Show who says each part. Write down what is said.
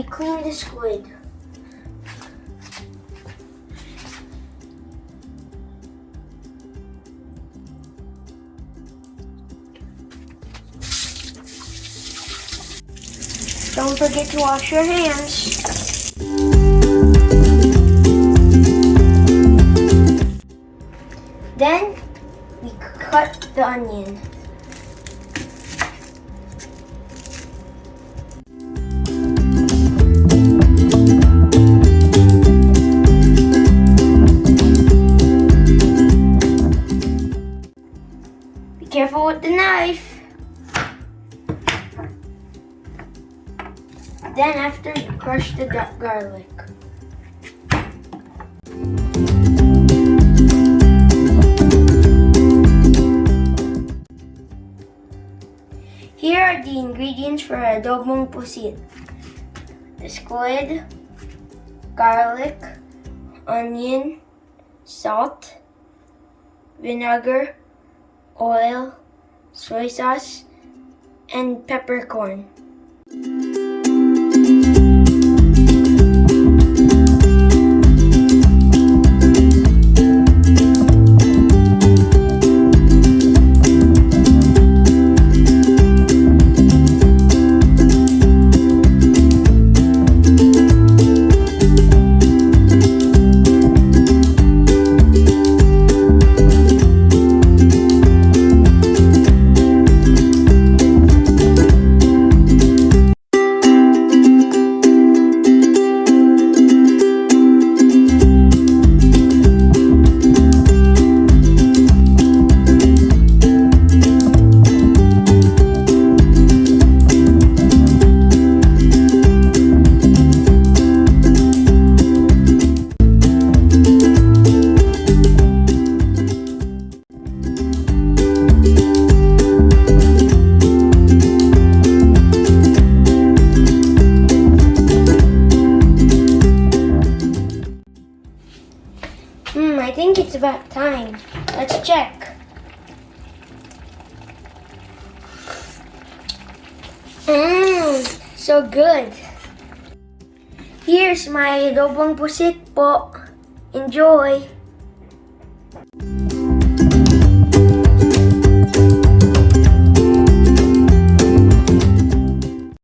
Speaker 1: we clean the squid. Don't forget to wash your hands. Then we cut the onion. Be careful with the knife. Then after, you crush the garlic. Here are the ingredients for adobong pusit. The squid, garlic, onion, salt, vinegar, oil, soy sauce, and peppercorn. I think it's about time. Let's check. So good. Here's my adobong pusit po. Enjoy.